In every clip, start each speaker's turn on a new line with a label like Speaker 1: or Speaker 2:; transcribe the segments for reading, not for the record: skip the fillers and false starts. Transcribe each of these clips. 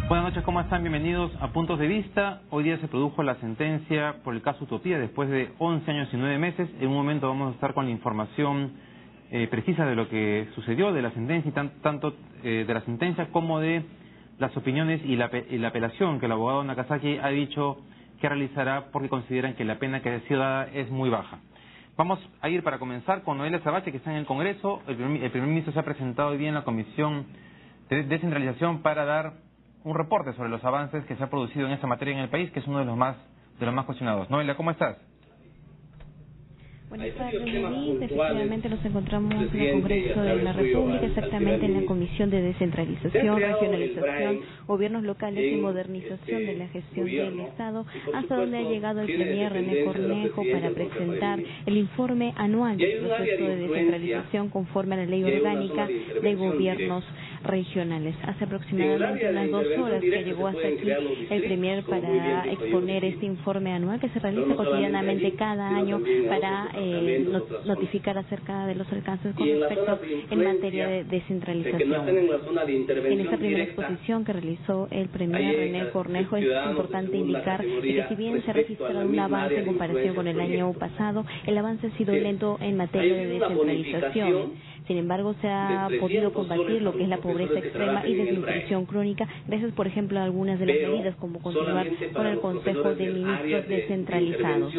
Speaker 1: Buenas noches, ¿cómo están? Bienvenidos a Puntos de Vista. Hoy día se produjo la sentencia por el caso Utopía después de 11 años y 9 meses. En un momento vamos a estar con la información precisa de lo que sucedió, de la sentencia, y tanto de la sentencia como de las opiniones y la apelación que el abogado Nakazaki ha dicho que realizará porque consideran que la pena que ha sido dada es muy baja. Vamos a ir para comenzar con Noelia Sabache, que está en el Congreso. El primer ministro se ha presentado hoy día en la Comisión de Descentralización para dar un reporte sobre los avances que se ha producido en esta materia en el país, que es uno de los más cuestionados. Noelia, ¿cómo estás?
Speaker 2: Buenas tardes, Luis. Efectivamente nos encontramos en el Congreso de la República, exactamente en la Comisión de Descentralización, Regionalización, Gobiernos Locales y Modernización de la Gestión del Estado, hasta donde ha llegado el premier René Cornejo para presentar el informe anual del proceso de descentralización conforme a la Ley Orgánica de Gobiernos Regionales. Hace aproximadamente unas 2 horas que llegó hasta aquí el premier para exponer este informe anual que se realiza cotidianamente cada año para notificar acerca de los alcances con respecto en materia de descentralización. En esta primera exposición que realizó el premier René Cornejo es importante indicar que si bien se ha registrado un avance en comparación con el año pasado, el avance ha sido lento en materia de descentralización. Sin embargo, se ha podido combatir lo que es la pobreza extrema y desnutrición crónica gracias, por ejemplo, a algunas de las medidas como continuar con el Consejo de Ministros descentralizados.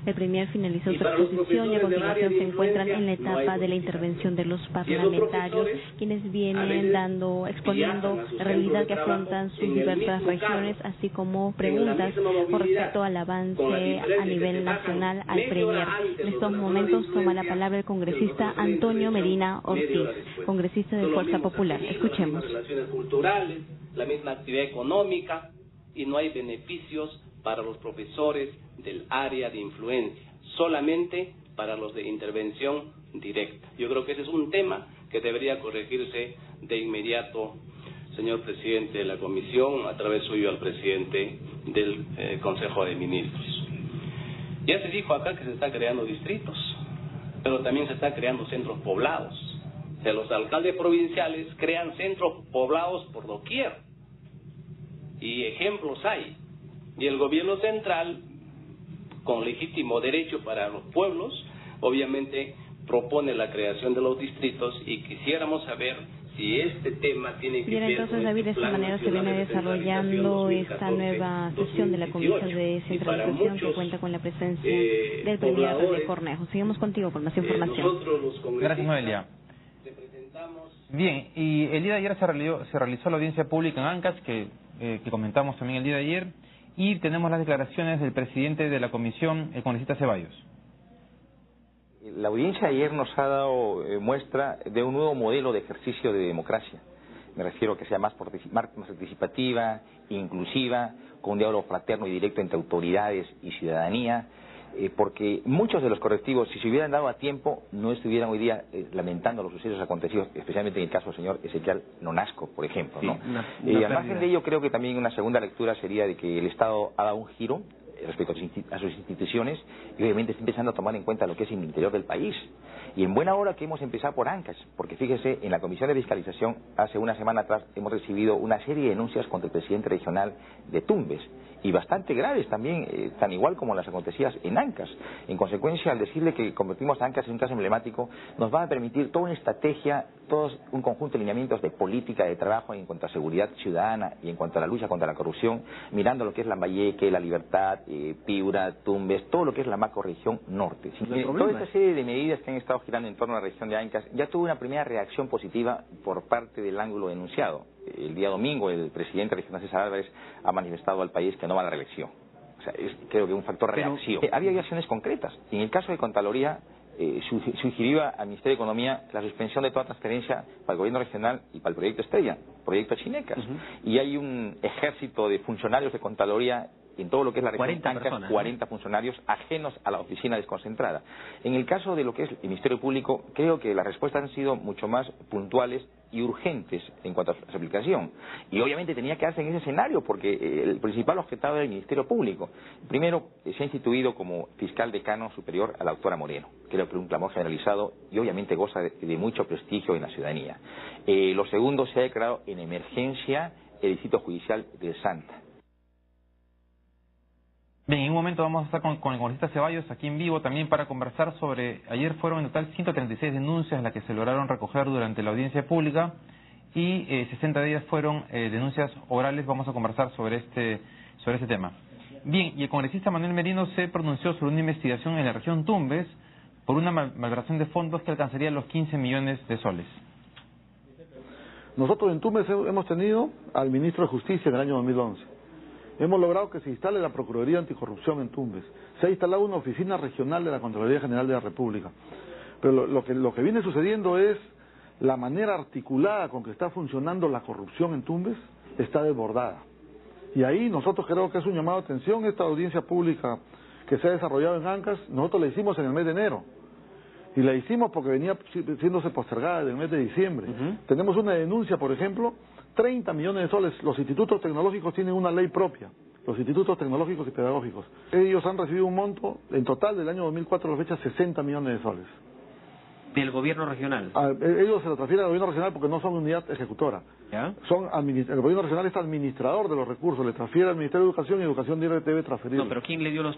Speaker 2: El premier finalizó su exposición y a continuación se encuentran en la etapa de la intervención de los parlamentarios, quienes vienen exponiendo la realidad que afrontan sus diversas regiones, así como preguntas con respecto al avance a nivel nacional al premier. En estos momentos toma la palabra el congresista Antonio Medina Ortiz, congresista de Fuerza Popular. Escuchemos.
Speaker 3: Relaciones culturales, la misma actividad económica, y no hay beneficios para los profesores del área de influencia, solamente para los de intervención directa. Yo creo que ese es un tema que debería corregirse de inmediato, señor presidente de la Comisión, a través suyo al presidente del Consejo de Ministros. Ya se dijo acá que se está creando distritos, pero también se está creando centros poblados. O sea, los alcaldes provinciales crean centros poblados por doquier, y ejemplos hay. Y el gobierno central, con legítimo derecho para los pueblos, obviamente propone la creación de los distritos, y quisiéramos saber si este tema tiene que ver
Speaker 2: entonces, David, de esta manera se viene desarrollando esta nueva sesión de la Comisión de Descentralización que cuenta con la presencia del premier René Cornejo. Seguimos contigo con más información.
Speaker 1: Gracias, Noelia. Bien, y el día de ayer se realizó la audiencia pública en Ancash, que comentamos también el día de ayer, y tenemos las declaraciones del presidente de la comisión, el congresista Ceballos.
Speaker 4: La audiencia ayer nos ha dado muestra de un nuevo modelo de ejercicio de democracia. Me refiero a que sea más participativa, inclusiva, con un diálogo fraterno y directo entre autoridades y ciudadanía, porque muchos de los correctivos, si se hubieran dado a tiempo, no estuvieran hoy día lamentando los sucesos acontecidos, especialmente en el caso del señor Ezequiel Nonasco, por ejemplo, ¿no? Al margen de ello, creo que también una segunda lectura sería de que el Estado ha dado un giro respecto a sus instituciones, y obviamente está empezando a tomar en cuenta lo que es el interior del país. Y en buena hora que hemos empezado por Ancash, porque fíjese, en la Comisión de Fiscalización, hace una semana atrás, hemos recibido una serie de denuncias contra el presidente regional de Tumbes, y bastante graves también, tan igual como las acontecidas en Ancash. En consecuencia, al decirle que convertimos a Ancash en un caso emblemático, nos va a permitir toda una estrategia, todo un conjunto de lineamientos de política de trabajo en cuanto a seguridad ciudadana y en cuanto a la lucha contra la corrupción, mirando lo que es Lambayeque, La Libertad, Piura, Tumbes, todo lo que es la macrorregión norte. Toda esta serie de medidas que han estado girando en torno a la región de Ancash ya tuvo una primera reacción positiva por parte del ángulo denunciado. El día domingo el presidente regional César Álvarez ha manifestado al país que no va a la reelección. O sea, creo que un factor reacción. Había acciones concretas. En el caso de Contraloría, sugirió al Ministerio de Economía la suspensión de toda transferencia para el gobierno regional y para el proyecto Estrella, proyecto Chinecas. Y hay un ejército de funcionarios de Contraloría en todo lo que es la región, 40 funcionarios ajenos a la oficina desconcentrada. En el caso de lo que es el Ministerio Público, creo que las respuestas han sido mucho más puntuales y urgentes en cuanto a su aplicación. Y obviamente tenía que darse en ese escenario, porque el principal objetado era el Ministerio Público. Primero, se ha instituido como fiscal decano superior a la doctora Moreno, que era un clamor generalizado y obviamente goza de mucho prestigio en la ciudadanía. Lo segundo, se ha declarado en emergencia el Distrito Judicial de Santa.
Speaker 1: Bien, en un momento vamos a estar con el congresista Ceballos aquí en vivo también para conversar sobre, ayer fueron en total 136 denuncias las que se lograron recoger durante la audiencia pública y 60 de ellas fueron denuncias orales. Vamos a conversar sobre este tema. Bien, y el congresista Manuel Merino se pronunció sobre una investigación en la región Tumbes por una malversación de fondos que alcanzaría los 15 millones de soles.
Speaker 5: Nosotros en Tumbes hemos tenido al ministro de Justicia en el año 2011. Hemos logrado que se instale la Procuraduría Anticorrupción en Tumbes. Se ha instalado una oficina regional de la Contraloría General de la República. Pero lo que viene sucediendo es la manera articulada con que está funcionando la corrupción en Tumbes está desbordada. Y ahí nosotros creo que es un llamado de atención esta audiencia pública que se ha desarrollado en Ancash. Nosotros la hicimos en el mes de enero. Y la hicimos porque venía siéndose postergada desde el mes de diciembre. Tenemos una denuncia, por ejemplo, 30 millones de soles. Los institutos tecnológicos tienen una ley propia, los institutos tecnológicos y pedagógicos. Ellos han recibido un monto, en total del año 2004 a la fecha, 60 millones de soles.
Speaker 6: ¿Del gobierno regional?
Speaker 5: Ellos se lo transfieren al gobierno regional porque no son unidad ejecutora.
Speaker 6: ¿Ya?
Speaker 5: El gobierno regional es administrador de los recursos, le transfiere al Ministerio de Educación y Educación debe transferir.
Speaker 6: No, pero ¿quién le dio los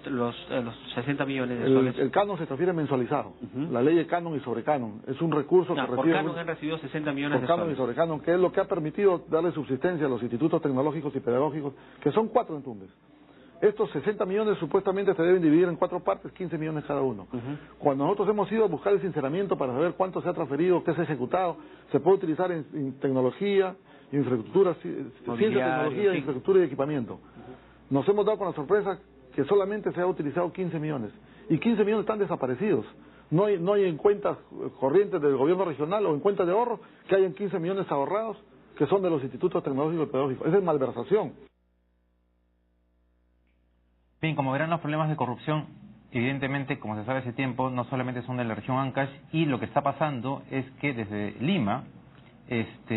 Speaker 6: 60 millones de soles?
Speaker 5: El canon se transfiere mensualizado. La ley de canon y sobrecanon. Es un recurso que
Speaker 6: por
Speaker 5: recibe...
Speaker 6: canon han recibido 60 millones de soles.
Speaker 5: Por canon y sobrecanon, que es lo que ha permitido darle subsistencia a los institutos tecnológicos y pedagógicos, que son 4 en Tumbes. Estos 60 millones supuestamente se deben dividir en 4 partes, 15 millones cada uno. Cuando nosotros hemos ido a buscar el sinceramiento para saber cuánto se ha transferido, qué se ha ejecutado, se puede utilizar en tecnología, infraestructura, ciencia, tecnología, sí, infraestructura y equipamiento. Nos hemos dado con la sorpresa que solamente se ha utilizado 15 millones. Y 15 millones están desaparecidos. No hay en cuentas corrientes del gobierno regional o en cuentas de ahorro que hayan 15 millones ahorrados que son de los institutos tecnológicos y pedagógicos. Esa es malversación.
Speaker 1: Bien, como verán, los problemas de corrupción, evidentemente, como se sabe hace tiempo, no solamente son de la región Ancash, y lo que está pasando es que desde Lima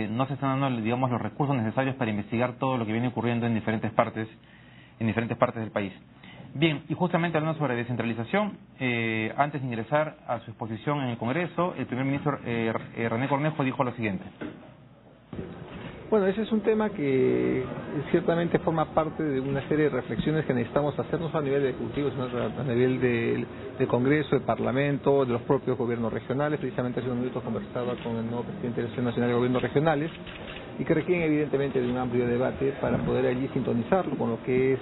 Speaker 1: no se están dando, digamos, los recursos necesarios para investigar todo lo que viene ocurriendo en diferentes partes del país. Bien, y justamente hablando sobre descentralización, antes de ingresar a su exposición en el Congreso, el primer ministro René Cornejo dijo lo siguiente.
Speaker 7: Bueno, ese es un tema que ciertamente forma parte de una serie de reflexiones que necesitamos hacer, no solo a nivel de Ejecutivo, sino a nivel del Congreso, del Parlamento, de los propios gobiernos regionales. Precisamente hace unos minutos conversaba con el nuevo presidente de la Asociación Nacional de Gobiernos Regionales, y que requieren evidentemente de un amplio debate para poder allí sintonizarlo con lo que es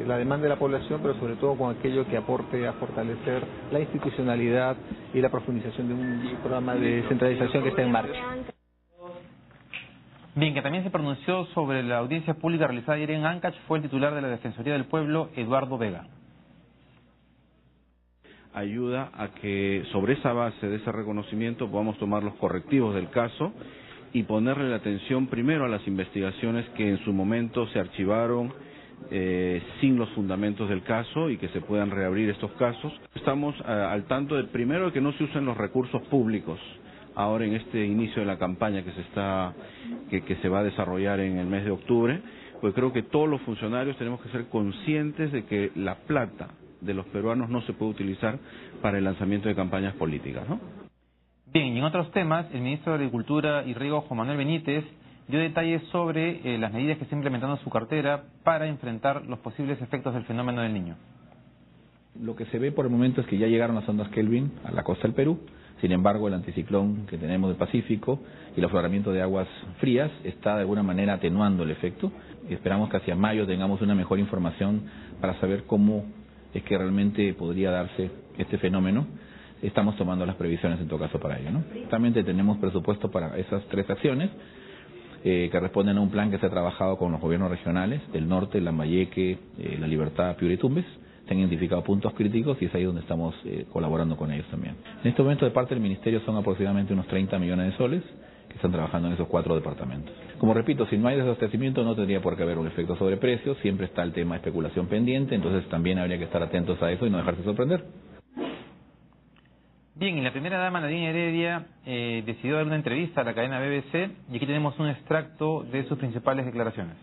Speaker 7: la demanda de la población, pero sobre todo con aquello que aporte a fortalecer la institucionalidad y la profundización de un programa de descentralización que está en marcha.
Speaker 1: Bien, que también se pronunció sobre la audiencia pública realizada ayer en Ancash fue el titular de la Defensoría del Pueblo, Eduardo Vega.
Speaker 8: Ayuda a que sobre esa base de ese reconocimiento podamos tomar los correctivos del caso y ponerle la atención primero a las investigaciones que en su momento se archivaron sin los fundamentos del caso y que se puedan reabrir estos casos. Estamos al tanto de primero que no se usen los recursos públicos ahora en este inicio de la campaña que se va a desarrollar en el mes de octubre, pues creo que todos los funcionarios tenemos que ser conscientes de que la plata de los peruanos no se puede utilizar para el lanzamiento de campañas políticas, ¿no?
Speaker 1: Bien, y en otros temas, el ministro de Agricultura y Riego, Juan Manuel Benítez, dio detalles sobre las medidas que está implementando en su cartera para enfrentar los posibles efectos del fenómeno del Niño.
Speaker 9: Lo que se ve por el momento es que ya llegaron las ondas Kelvin a la costa del Perú. Sin embargo, el anticiclón que tenemos del Pacífico y el afloramiento de aguas frías está de alguna manera atenuando el efecto. Y esperamos que hacia mayo tengamos una mejor información para saber cómo es que realmente podría darse este fenómeno. Estamos tomando las previsiones en todo caso para ello, ¿no? Realmente tenemos presupuesto para esas 3 acciones que responden a un plan que se ha trabajado con los gobiernos regionales del norte, Lambayeque, La Libertad, Piura y Tumbes. Se han identificado puntos críticos y es ahí donde estamos colaborando con ellos también. En este momento de parte del Ministerio son aproximadamente unos 30 millones de soles que están trabajando en esos 4 departamentos. Como repito, si no hay desabastecimiento no tendría por qué haber un efecto sobre precios, siempre está el tema de especulación pendiente, entonces también habría que estar atentos a eso y no dejarse sorprender.
Speaker 1: Bien, y la primera dama, Nadine Heredia, decidió dar una entrevista a la cadena BBC y aquí tenemos un extracto de sus principales declaraciones.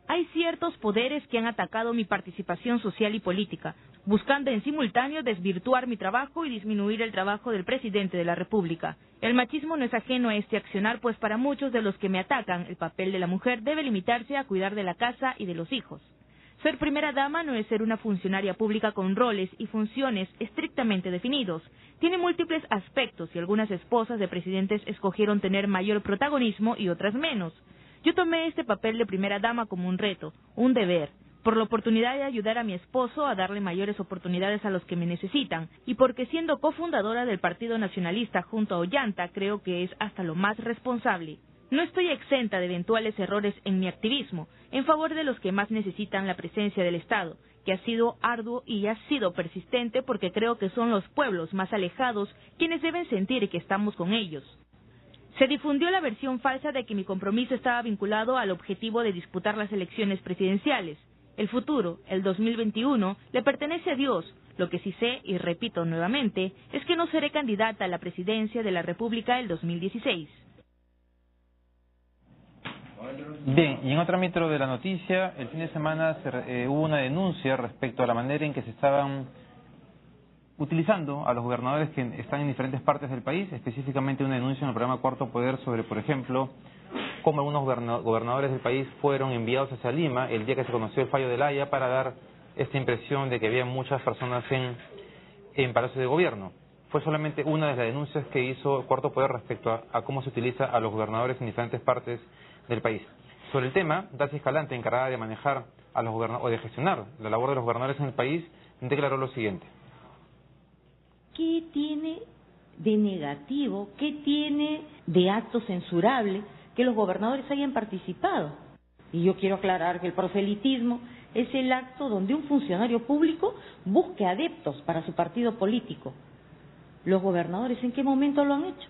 Speaker 10: Hay ciertos poderes que han atacado mi participación social y política. buscando en simultáneo desvirtuar mi trabajo y disminuir el trabajo del presidente de la República. El machismo no es ajeno a este accionar, pues para muchos de los que me atacan, el papel de la mujer debe limitarse a cuidar de la casa y de los hijos. Ser primera dama no es ser una funcionaria pública con roles y funciones estrictamente definidos. Tiene múltiples aspectos y algunas esposas de presidentes escogieron tener mayor protagonismo y otras menos. Yo tomé este papel de primera dama como un reto, un deber, por la oportunidad de ayudar a mi esposo a darle mayores oportunidades a los que me necesitan, y porque siendo cofundadora del Partido Nacionalista junto a Ollanta creo que es hasta lo más responsable. No estoy exenta de eventuales errores en mi activismo, en favor de los que más necesitan la presencia del Estado, que ha sido arduo y ha sido persistente porque creo que son los pueblos más alejados quienes deben sentir que estamos con ellos. Se difundió la versión falsa de que mi compromiso estaba vinculado al objetivo de disputar las elecciones presidenciales. El futuro, el 2021, le pertenece a Dios. Lo que sí sé, y repito nuevamente, es que no seré candidata a la presidencia de la República el 2016.
Speaker 1: Bien, y en otro ámbito de la noticia, el fin de semana hubo una denuncia respecto a la manera en que se estaban utilizando a los gobernadores que están en diferentes partes del país, específicamente una denuncia en el programa Cuarto Poder sobre, por ejemplo, cómo algunos gobernadores del país fueron enviados hacia Lima el día que se conoció el fallo de La Haya para dar esta impresión de que había muchas personas en Palacio de Gobierno. Fue solamente una de las denuncias que hizo Cuarto Poder respecto a cómo se utiliza a los gobernadores en diferentes partes del país. Sobre el tema, Dacia Escalante, encargada de manejar a los o de gestionar la labor de los gobernadores en el país, declaró lo siguiente.
Speaker 11: ¿Qué tiene de negativo, qué tiene de acto censurable que los gobernadores hayan participado? Y yo quiero aclarar que el proselitismo es el acto donde un funcionario público busque adeptos para su partido político. ¿Los gobernadores en qué momento lo han hecho?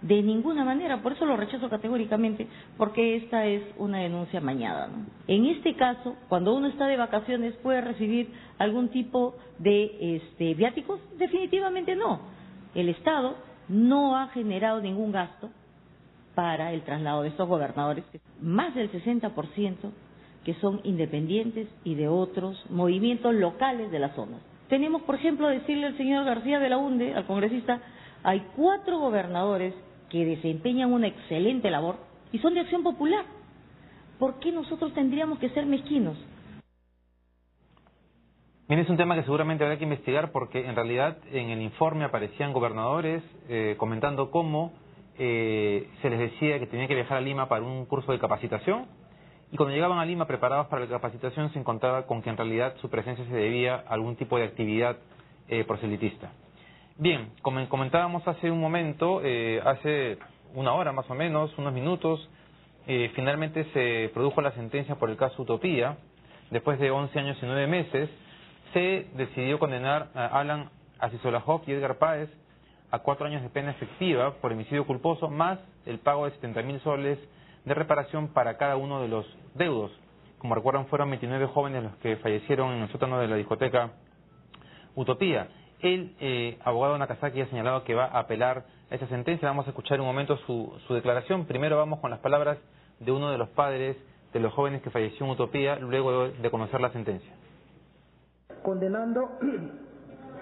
Speaker 11: De ninguna manera, por eso lo rechazo categóricamente, porque esta es una denuncia amañada, ¿no? En este caso, cuando uno está de vacaciones, ¿puede recibir algún tipo de viáticos? Definitivamente no. El Estado no ha generado ningún gasto para el traslado de estos gobernadores, más del 60% que son independientes y de otros movimientos locales de las zonas. Tenemos, por ejemplo, decirle al señor García Belaúnde, al congresista, hay 4 gobernadores que desempeñan una excelente labor y son de Acción Popular. ¿Por qué nosotros tendríamos que ser mezquinos?
Speaker 1: Bien, es un tema que seguramente habrá que investigar porque en realidad en el informe aparecían gobernadores comentando cómo se les decía que tenían que viajar a Lima para un curso de capacitación y cuando llegaban a Lima preparados para la capacitación se encontraba con que en realidad su presencia se debía a algún tipo de actividad proselitista. Bien, como comentábamos hace un momento, hace una hora más o menos, unos minutos, finalmente se produjo la sentencia por el caso Utopía. Después de 11 años y 9 meses, se decidió condenar a Alan Asisolajov y Edgar Páez a 4 años de pena efectiva por homicidio culposo, más el pago de 70.000 soles de reparación para cada uno de los deudos. Como recuerdan, fueron 29 jóvenes los que fallecieron en el sótano de la discoteca Utopía. El abogado Nakazaki ha señalado que va a apelar a esa sentencia. Vamos a escuchar un momento su declaración. Primero vamos con las palabras de uno de los padres de los jóvenes que falleció en Utopía luego de conocer la sentencia.
Speaker 12: Condenando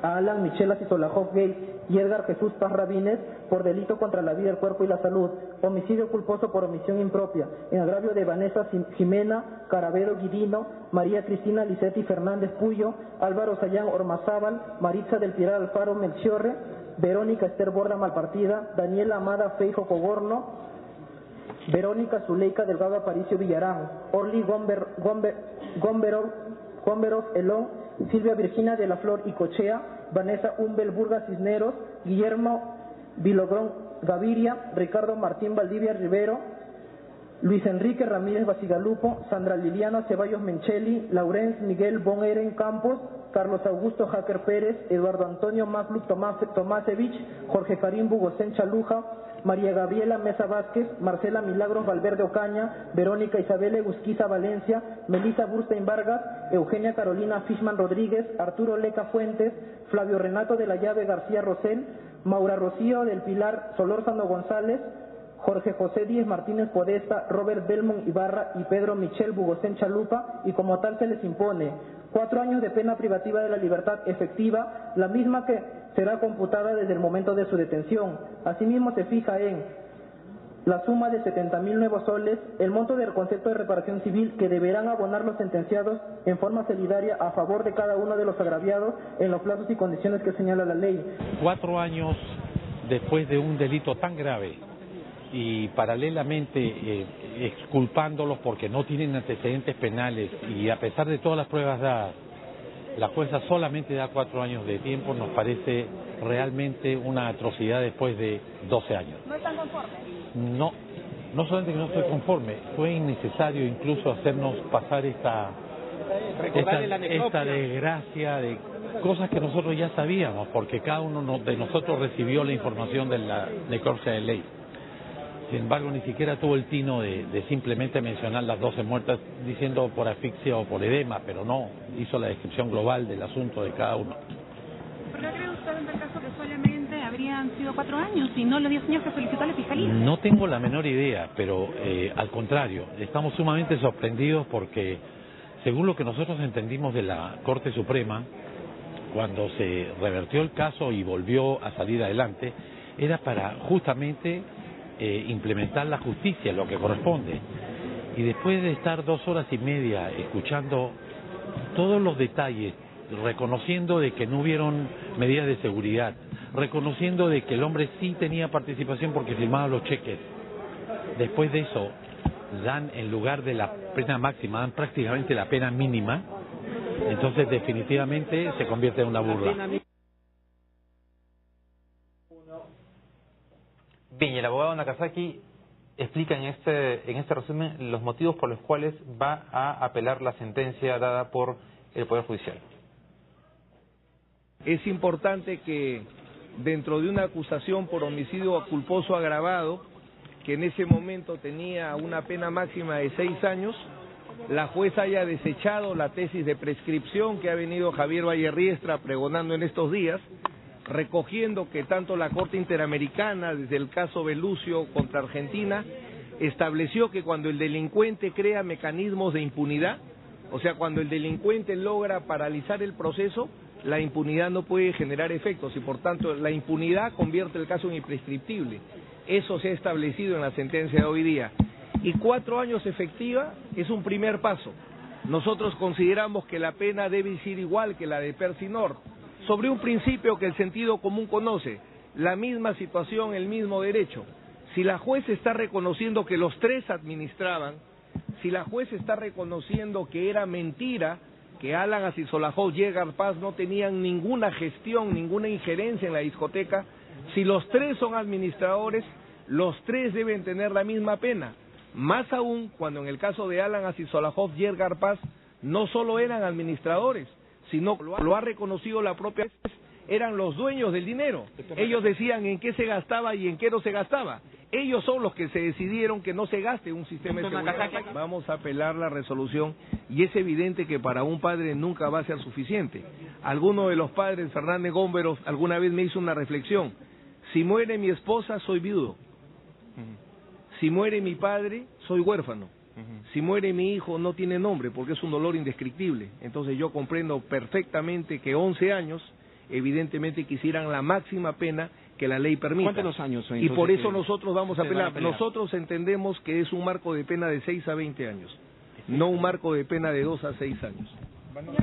Speaker 12: a Alan Michel Asisolajov Gay y Edgar Jesús Paz Rabines por delito contra la vida, el cuerpo y la salud, homicidio culposo por omisión impropia, en agravio de Vanessa Jimena Carabedo Guidino, María Cristina Licetti Fernández Puyo, Álvaro Sayán Ormazábal, Maritza del Pilar Alfaro Melchiorre, Verónica Esther Borda Malpartida, Daniela Amada Feijo Coborno, Verónica Zuleika Delgado Aparicio Villarán, Orly Gomberov Elón, Silvia Virginia de la Flor Icochea, Vanessa Umbel Burgas Cisneros, Guillermo Vilogrón Gaviria, Ricardo Martín Valdivia Rivero, Luis Enrique Ramírez Basigalupo, Sandra Liliana Ceballos Mencheli, Laurence Miguel Von Eren Campos, Carlos Augusto Jacker Pérez, Eduardo Antonio Magluk Tomasevich, Jorge Karim Bugosén Chaluja, María Gabriela Mesa Vázquez, Marcela Milagros Valverde Ocaña, Verónica Isabel Egusquiza Valencia, Melissa Burstein Vargas, Eugenia Carolina Fishman Rodríguez, Arturo Leca Fuentes, Flavio Renato de la Llave García Rosell, Maura Rocío del Pilar Solórzano González, Jorge José Díez Martínez Podesta, Robert Belmont Ibarra y Pedro Michel Bugosén Chalupa, y como tal se les impone 4 años de pena privativa de la libertad efectiva, la misma que será computada desde el momento de su detención. Asimismo se fija en la suma de 70.000 nuevos soles, el monto del concepto de reparación civil que deberán abonar los sentenciados en forma solidaria a favor de cada uno de los agraviados en los plazos y condiciones que señala la ley.
Speaker 13: 4 años después de un delito tan grave y paralelamente exculpándolos porque no tienen antecedentes penales y a pesar de todas las pruebas dadas, la jueza solamente da 4 años de tiempo, nos parece realmente una atrocidad después de 12 años.
Speaker 14: ¿No están conformes?
Speaker 13: No, no solamente que no estoy conforme, fue innecesario incluso hacernos pasar esta desgracia de cosas que nosotros ya sabíamos, porque cada uno de nosotros recibió la información de la necropsia de ley. Sin embargo, ni siquiera tuvo el tino de simplemente mencionar las 12 muertas diciendo por asfixia o por edema, pero no, hizo la descripción global del asunto de cada uno.
Speaker 14: ¿Por qué cree usted en el caso que solamente habrían sido 4 años y no los 10 años que solicitó la Fiscalía?
Speaker 13: No tengo la menor idea, pero al contrario, estamos sumamente sorprendidos porque, según lo que nosotros entendimos de la Corte Suprema, cuando se revertió el caso y volvió a salir adelante, era para justamente implementar la justicia, lo que corresponde. Y después de estar 2 horas y media escuchando todos los detalles, reconociendo de que no hubieron medidas de seguridad, reconociendo de que el hombre sí tenía participación porque firmaba los cheques, después de eso dan, en lugar de la pena máxima, dan prácticamente la pena mínima, entonces definitivamente se convierte en una burla.
Speaker 1: Bien, y el abogado Nakazaki explica en este resumen los motivos por los cuales va a apelar la sentencia dada por el Poder Judicial.
Speaker 15: Es importante que dentro de una acusación por homicidio culposo agravado, que en ese momento tenía una pena máxima de 6 años, la jueza haya desechado la tesis de prescripción que ha venido Javier Vallerriestra pregonando en estos días, recogiendo que tanto la Corte Interamericana, desde el caso Belucio contra Argentina, estableció que cuando el delincuente crea mecanismos de impunidad, o sea, cuando el delincuente logra paralizar el proceso, la impunidad no puede generar efectos y por tanto la impunidad convierte el caso en imprescriptible. Eso se ha establecido en la sentencia de hoy día. Y 4 años efectiva es un primer paso. Nosotros consideramos que la pena debe ser igual que la de Percy Nord, sobre un principio que el sentido común conoce, la misma situación, el mismo derecho. Si la juez está reconociendo que los 3 administraban, si la juez está reconociendo que era mentira, que Alan Asisolajov y Edgar Paz no tenían ninguna gestión, ninguna injerencia en la discoteca, si los 3 son administradores, los 3 deben tener la misma pena. Más aún cuando en el caso de Alan Asisolajov y Edgar Paz no solo eran administradores, sino lo ha reconocido la propia juez, eran los dueños del dinero. Ellos decían en qué se gastaba y en qué no se gastaba. Ellos son los que se decidieron que no se gaste un sistema de seguridad. Vamos a apelar la resolución y es evidente que para un padre nunca va a ser suficiente. Alguno de los padres, Fernández Gómberos, alguna vez me hizo una reflexión. Si muere mi esposa, soy viudo. Si muere mi padre, soy huérfano. Si muere mi hijo, no tiene nombre porque es un dolor indescriptible. Entonces yo comprendo perfectamente que 11 años, evidentemente quisieran la máxima pena que la ley permita.
Speaker 6: ¿Cuántos años?
Speaker 15: Y por eso nosotros vamos a apelar. Nosotros entendemos que es un marco de pena de 6 a 20 años, no un marco de pena de 2 a 6 años.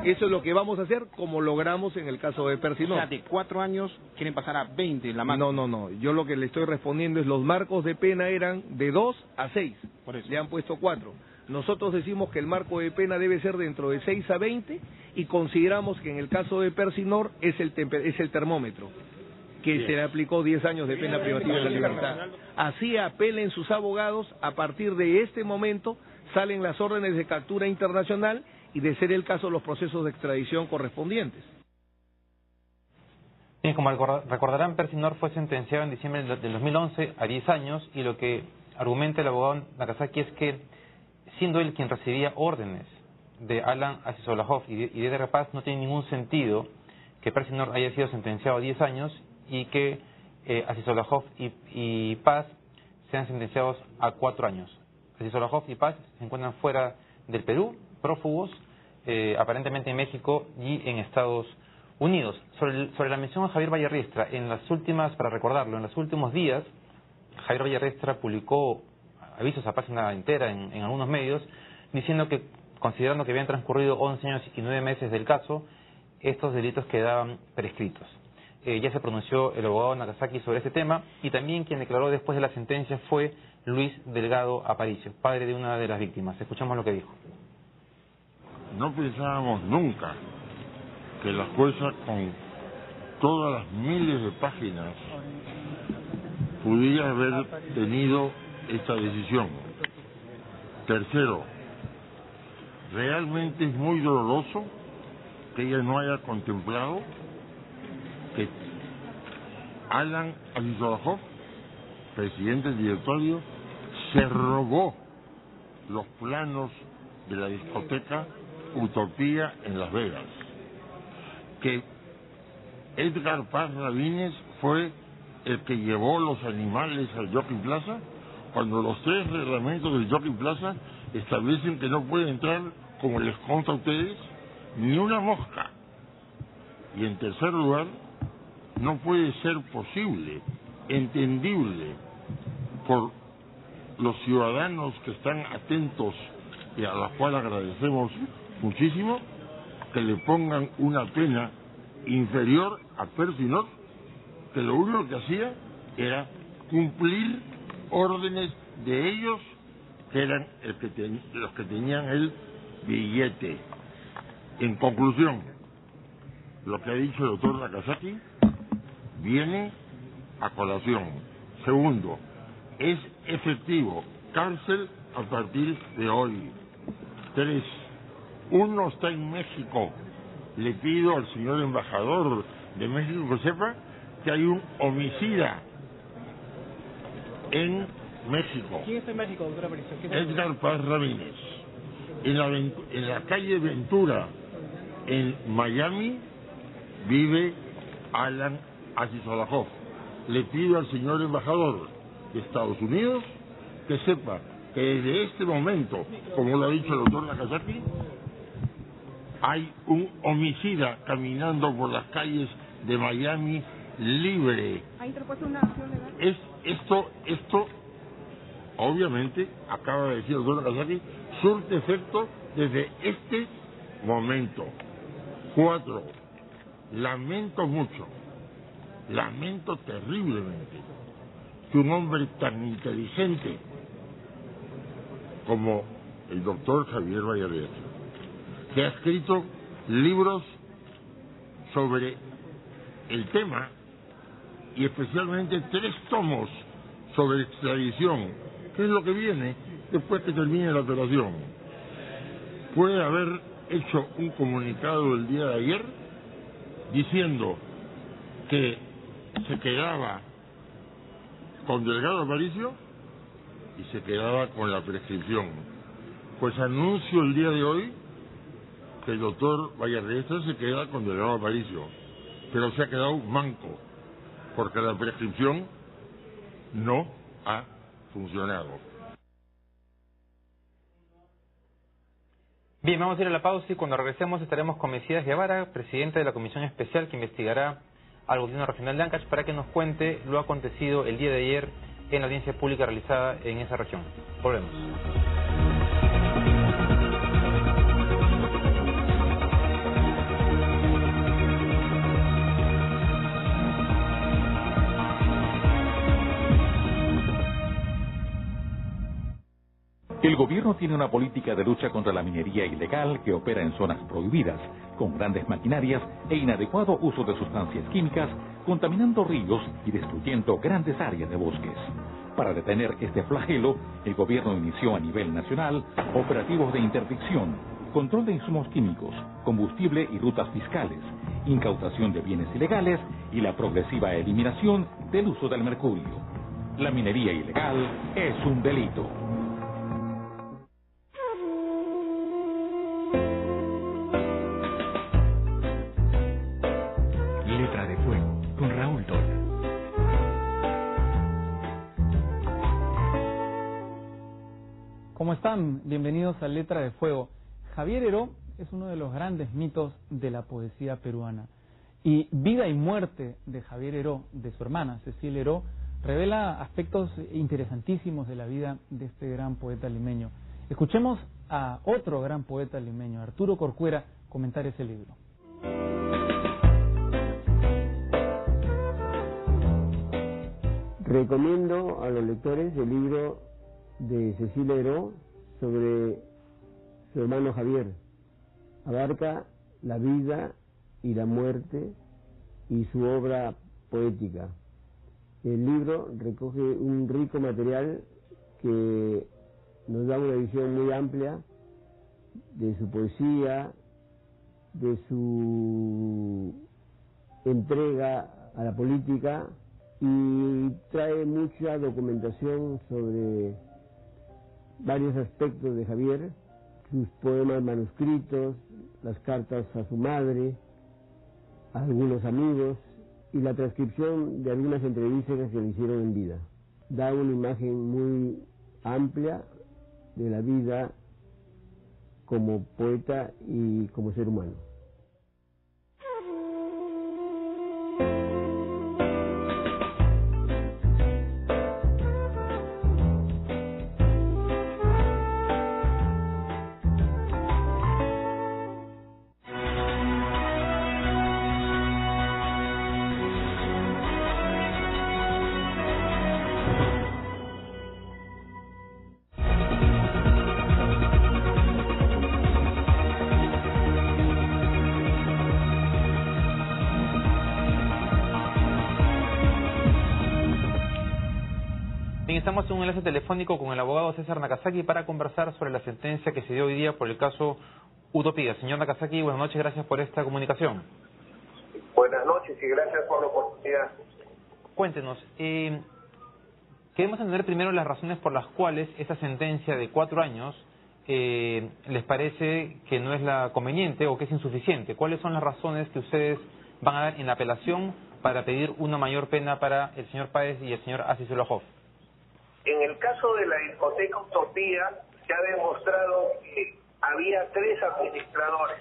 Speaker 15: Eso es lo que vamos a hacer, como logramos en el caso de Percy Nord.
Speaker 6: O sea, de 4 años quieren pasar a 20 la máxima.
Speaker 15: No. Yo lo que le estoy respondiendo es los marcos de pena eran de 2 a 6.
Speaker 6: Por eso.
Speaker 15: Le han puesto 4. Nosotros decimos que el marco de pena debe ser dentro de 6 a 20 y consideramos que en el caso de Percy Nord es el termómetro, que se le aplicó 10 años de pena privativa de la libertad. Así apelen sus abogados, a partir de este momento salen las órdenes de captura internacional y de ser el caso los procesos de extradición correspondientes.
Speaker 1: Bien, como recordarán, Percy Nord fue sentenciado en diciembre del 2011 a 10 años y lo que argumenta el abogado Nakazaki es que, siendo él quien recibía órdenes de Alan Asisolajov y de Edgar Paz, no tiene ningún sentido que Percy Nord haya sido sentenciado a 10 años y que Asisolajov y Paz sean sentenciados a 4 años. Aziz-Solajov y Paz se encuentran fuera del Perú, prófugos, aparentemente en México y en Estados Unidos. Sobre la mención a Javier Vallarriestra, para recordarlo, en los últimos días, Javier Vallarriestra publicó avisos a página entera en algunos medios, diciendo que, considerando que habían transcurrido 11 años y 9 meses del caso, estos delitos quedaban prescritos. Ya se pronunció el abogado Nakazaki sobre ese tema, y también quien declaró después de la sentencia fue Luis Delgado Aparicio, padre de una de las víctimas. Escuchamos lo que dijo.
Speaker 16: No pensábamos nunca que la jueza, con todas las miles de páginas, pudiera haber tenido esta decisión. Tercero, realmente es muy doloroso que ella no haya contemplado que Alan Aziz-Solajov, presidente del directorio, se robó los planos de la discoteca Utopía en Las Vegas, que Edgar Paz Rabines fue el que llevó los animales al Jockey Plaza, cuando los 3 reglamentos del Jockey Plaza establecen que no puede entrar, como les consta a ustedes, ni una mosca. Y en tercer lugar, no puede ser posible, entendible por los ciudadanos que están atentos y a los cuales agradecemos muchísimo, que le pongan una pena inferior a Persinor, que lo único que hacía era cumplir órdenes de ellos, que eran los que tenían el billete. En conclusión, lo que ha dicho el doctor Nakazaki viene a colación. Segundo, es efectivo, cárcel a partir de hoy. 3, uno está en México. Le pido al señor embajador de México que sepa que hay un homicida en México.
Speaker 6: ¿Quién está en México, doctora Aparicio?
Speaker 16: Edgar Paz Rabines. En la calle Ventura, en Miami, vive Alan Aziz-Solajov. Le pido al señor embajador de Estados Unidos que sepa que desde este momento, como lo ha dicho el doctor Nakazaki, hay un homicida caminando por las calles de Miami libre.
Speaker 14: ¿Ha interpuesto una acción legal?
Speaker 16: Esto, obviamente, acaba de decir el doctor Nakazaki, surte efecto desde este momento. 4, lamento mucho, lamento terriblemente que un hombre tan inteligente como el doctor Javier Vallarriestra, que ha escrito libros sobre el tema y especialmente 3 tomos sobre extradición, que es lo que viene después que termine la operación, puede haber hecho un comunicado el día de ayer diciendo que se quedaba con Delgado Aparicio y se quedaba con la prescripción. Pues anuncio el día de hoy que el doctor Vallarriestra se queda con Delgado Aparicio, pero se ha quedado manco, porque la prescripción no ha funcionado.
Speaker 1: Bien, vamos a ir a la pausa y cuando regresemos estaremos con Mesías Guevara, presidente de la Comisión Especial que investigará al Gobierno Regional de Ancash, para que nos cuente lo acontecido el día de ayer en la audiencia pública realizada en esa región. Volvemos.
Speaker 17: El gobierno tiene una política de lucha contra la minería ilegal que opera en zonas prohibidas, con grandes maquinarias e inadecuado uso de sustancias químicas, contaminando ríos y destruyendo grandes áreas de bosques. Para detener este flagelo, el gobierno inició a nivel nacional operativos de interdicción, control de insumos químicos, combustible y rutas fiscales, incautación de bienes ilegales y la progresiva eliminación del uso del mercurio. La minería ilegal es un delito.
Speaker 18: Letra de Fuego, con Raúl Tol. ¿Cómo están? Bienvenidos a Letra de Fuego. Javier Heró es uno de los grandes mitos de la poesía peruana. Y Vida y muerte de Javier Heró, de su hermana Cecilia Heró, revela aspectos interesantísimos de la vida de este gran poeta limeño. Escuchemos a otro gran poeta limeño, Arturo Corcuera, comentar ese libro.
Speaker 19: Recomiendo a los lectores el libro de Cecilia Heró sobre su hermano Javier. Abarca la vida y la muerte y su obra poética. El libro recoge un rico material que nos da una visión muy amplia de su poesía, de su entrega a la política, y trae mucha documentación sobre varios aspectos de Javier, sus poemas manuscritos, las cartas a su madre, a algunos amigos y la transcripción de algunas entrevistas que le hicieron en vida. Da una imagen muy amplia de la vida como poeta y como ser humano.
Speaker 1: Estamos en un enlace telefónico con el abogado César Nakazaki para conversar sobre la sentencia que se dio hoy día por el caso Utopía. Señor Nakazaki, buenas noches, gracias por esta comunicación.
Speaker 20: Buenas noches y gracias por la oportunidad.
Speaker 1: Cuéntenos, queremos entender primero las razones por las cuales esta sentencia de 4 años les parece que no es la conveniente o que es insuficiente. ¿Cuáles son las razones que ustedes van a dar en la apelación para pedir una mayor pena para el señor Páez y el señor Asís Olajov?
Speaker 20: En el caso de la discoteca Utopía, se ha demostrado que había 3 administradores: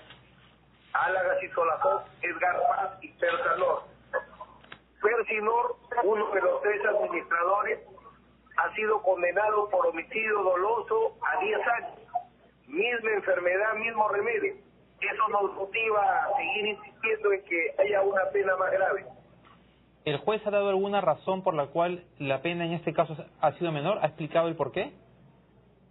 Speaker 20: Alan Asís Olajov, Edgar Paz y Percy Nor. Percy Nor, uno de los 3 administradores, ha sido condenado por homicidio doloso a 10 años. Misma enfermedad, mismo remedio. Eso nos motiva a seguir insistiendo en que haya una pena más grave.
Speaker 1: ¿El juez ha dado alguna razón por la cual la pena en este caso ha sido menor? ¿Ha explicado el por qué?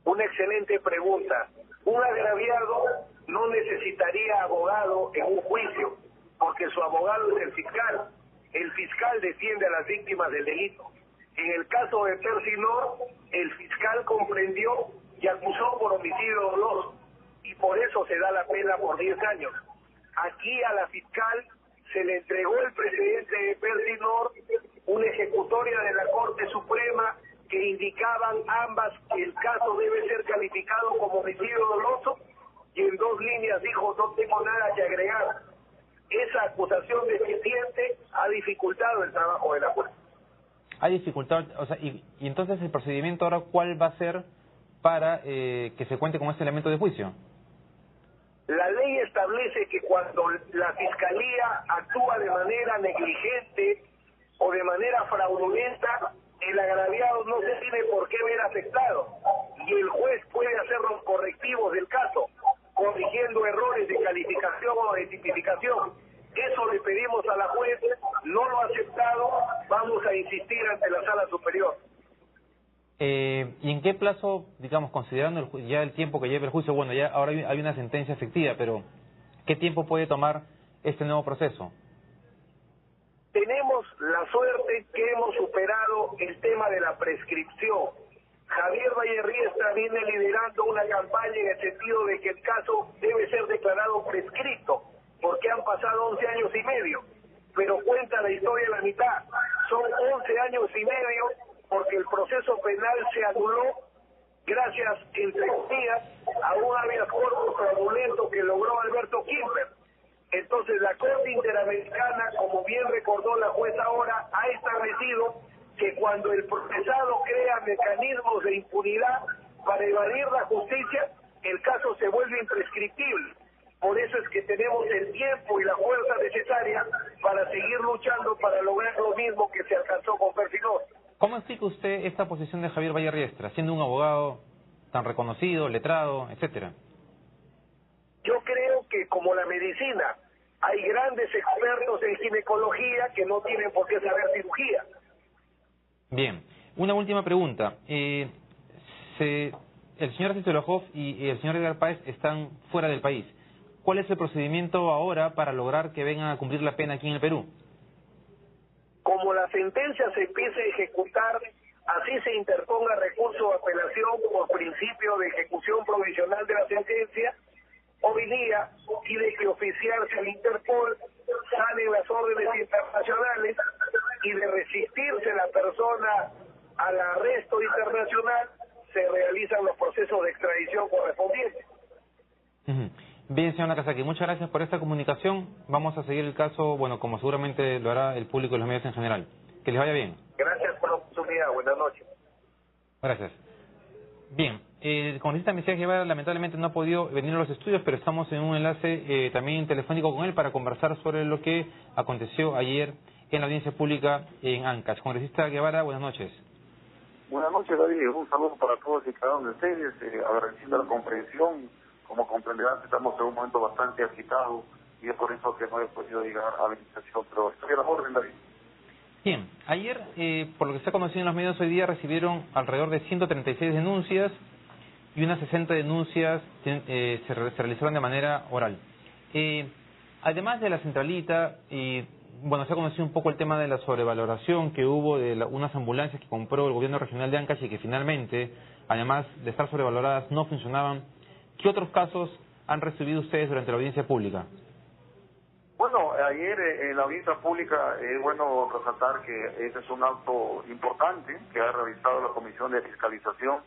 Speaker 20: Una excelente pregunta. Un agraviado no necesitaría abogado en un juicio, porque su abogado es el fiscal. El fiscal defiende a las víctimas del delito. En el caso de Percy Nor, el fiscal comprendió y acusó por homicidio doloso, y por eso se da la pena por 10 años. Aquí a la fiscal se le entregó el precedente de Percy Nor, una ejecutoria de la Corte Suprema que indicaban ambas que el caso debe ser calificado como homicidio doloso, y en 2 líneas dijo: no tengo nada que agregar. Esa acusación deficiente ha dificultado el trabajo de la Corte.
Speaker 1: Ha dificultado, o sea, y entonces el procedimiento ahora, ¿cuál va a ser para que se cuente con este elemento de juicio?
Speaker 20: La ley establece que cuando la Fiscalía actúa de manera negligente o de manera fraudulenta, el agraviado no se tiene por qué ver afectado, y el juez puede hacer los correctivos del caso, corrigiendo errores de calificación o de tipificación. Eso le pedimos a la juez, no lo ha aceptado, vamos a insistir ante la Sala Superior.
Speaker 1: ¿Y en qué plazo, digamos, considerando ya el tiempo que lleva el juicio, bueno, ya ahora hay una sentencia efectiva, pero ¿qué tiempo puede tomar este nuevo proceso?
Speaker 20: Tenemos la suerte que hemos superado el tema de la prescripción. Javier Vallerriestra viene liderando una campaña en el sentido de que el caso debe ser declarado prescrito, porque han pasado 11 años y medio, pero cuenta la historia a la mitad. Son 11 años y medio porque el proceso penal se anuló gracias, entre comillas, a un habeas corpus fraudulento que logró Alberto Kimber. Entonces la Corte Interamericana, como bien recordó la jueza ahora, ha establecido que cuando el procesado crea mecanismos de impunidad, para evadir la justicia, el caso se vuelve imprescriptible. Por eso es que tenemos el tiempo y la fuerza necesaria para seguir luchando para lograr lo mismo que se alcanzó con Perfinosa.
Speaker 1: ¿Cómo explica usted esta posición de Javier Valle Riestra, siendo un abogado tan reconocido, letrado, etcétera?
Speaker 20: Yo creo que como la medicina, hay grandes expertos en ginecología que no tienen por qué saber cirugía.
Speaker 1: Bien, una última pregunta. El señor Arcitolojov y el señor Edgar Páez están fuera del país. ¿Cuál es el procedimiento ahora para lograr que vengan a cumplir la pena aquí en el Perú?
Speaker 20: Como la sentencia se empiece a ejecutar, así se interponga recurso de apelación por principio de ejecución provisional de la sentencia. Hoy día tiene que oficiarse al Interpol, salen las órdenes internacionales y de resistirse la persona al arresto internacional se realizan los procesos de extradición correspondientes.
Speaker 1: Bien, señor Nakazaki, muchas gracias por esta comunicación. Vamos a seguir el caso, bueno, como seguramente lo hará el público y los medios en general. Que les vaya bien.
Speaker 20: Gracias por la oportunidad. Buenas noches.
Speaker 1: Gracias. Bien, el congresista Mesías Guevara lamentablemente no ha podido venir a los estudios, pero estamos en un enlace también telefónico con él para conversar sobre lo que aconteció ayer en la audiencia pública en Ancash. Congresista Guevara, buenas noches.
Speaker 21: Buenas noches, David. Un saludo para todos y cada uno de ustedes, agradeciendo la comprensión. Como comprenderán, estamos en un momento bastante agitado y es por eso que no he podido llegar a la invitación, pero estoy a la orden, David.
Speaker 1: Bien, ayer, por lo que se ha conocido en los medios hoy día, recibieron alrededor de 136 denuncias y unas 60 denuncias se realizaron de manera oral. Además de la centralita, bueno, se ha conocido un poco el tema de la sobrevaloración que hubo de unas ambulancias que compró el gobierno regional de Ancash y que finalmente, además de estar sobrevaloradas, no funcionaban. ¿Qué otros casos han recibido ustedes durante la audiencia pública?
Speaker 21: Bueno, ayer en la audiencia pública es bueno resaltar que este es un acto importante que ha realizado la Comisión de Fiscalización,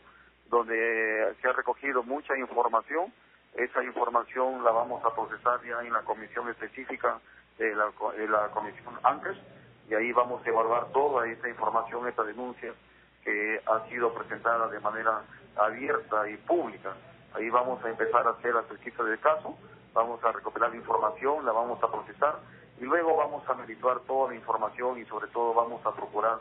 Speaker 21: donde se ha recogido mucha información. Esa información la vamos a procesar ya en la comisión específica de la Comisión Ancash, y ahí vamos a evaluar toda esta información, esta denuncia que ha sido presentada de manera abierta y pública. Ahí vamos a empezar a hacer la pesquisa del caso, vamos a recopilar la información, la vamos a procesar y luego vamos a merituar toda la información y sobre todo vamos a procurar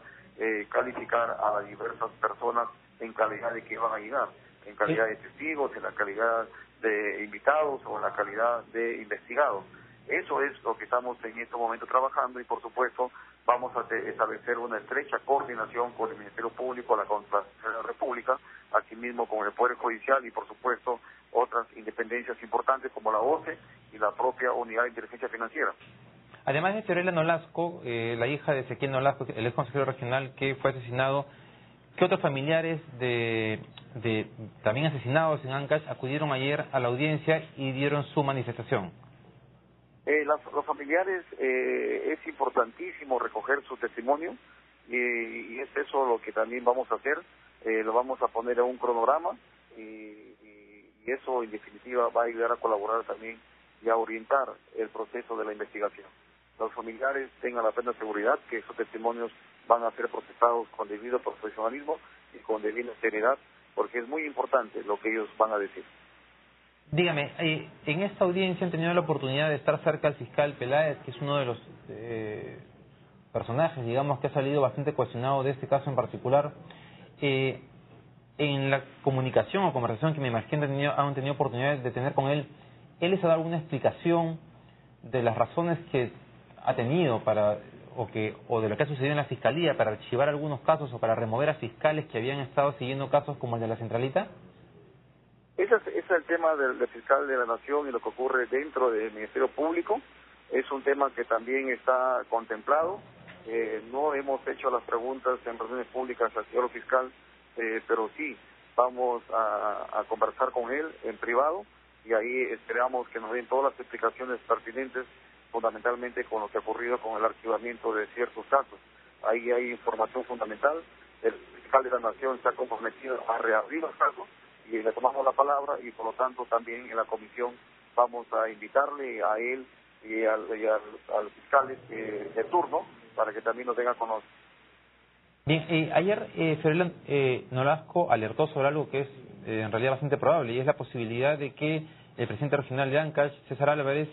Speaker 21: calificar a las diversas personas en calidad de que van a llegar, en calidad de testigos, en la calidad de invitados o en la calidad de investigados. Eso es lo que estamos en este momento trabajando y por supuesto vamos a establecer una estrecha coordinación con el Ministerio Público, la Contraloría de la República, aquí mismo con el Poder Judicial y por supuesto otras independencias importantes como la OCE y la propia Unidad de Inteligencia Financiera.
Speaker 1: Además de Fiorella Nolasco, la hija de Ezequiel Nolasco, el ex consejero regional que fue asesinado, ¿qué otros familiares de también asesinados en Ancash acudieron ayer a la audiencia y dieron su manifestación?
Speaker 21: Los familiares, es importantísimo recoger su testimonio y es eso lo que también vamos a hacer, lo vamos a poner en un cronograma y eso en definitiva va a ayudar a colaborar también y a orientar el proceso de la investigación. Los familiares tengan la plena seguridad que esos testimonios van a ser procesados con debido profesionalismo y con debida seriedad, porque es muy importante lo que ellos van a decir.
Speaker 1: Dígame, en esta audiencia han tenido la oportunidad de estar cerca del fiscal Peláez, que es uno de los personajes, digamos, que ha salido bastante cuestionado de este caso en particular. En la comunicación o conversación que me imagino han tenido oportunidad de tener con él, ¿él les ha dado alguna explicación de las razones que ha tenido para o de lo que ha sucedido en la Fiscalía para archivar algunos casos o para remover a fiscales que habían estado siguiendo casos como el de la Centralita?
Speaker 21: Ese es el tema del fiscal de la Nación y lo que ocurre dentro del Ministerio Público. Es un tema que también está contemplado. No hemos hecho las preguntas en reuniones públicas al señor fiscal, pero sí vamos a conversar con él en privado y ahí esperamos que nos den todas las explicaciones pertinentes, fundamentalmente con lo que ha ocurrido con el archivamiento de ciertos casos. Ahí hay información fundamental. El fiscal de la Nación se ha comprometido a reabrir los casos y le tomamos la palabra y por lo tanto también en la comisión vamos a invitarle a él y al fiscal de turno para que también nos den a conocer.
Speaker 1: Bien, ayer Fiorella Nolasco alertó sobre algo que es en realidad bastante probable, y es la posibilidad de que el presidente regional de Ancash, César Álvarez,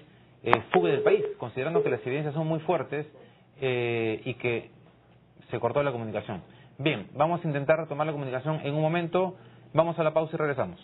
Speaker 1: fugue del país, considerando que las evidencias son muy fuertes y que se cortó la comunicación. Bien, vamos a intentar retomar la comunicación en un momento, vamos a la pausa y regresamos.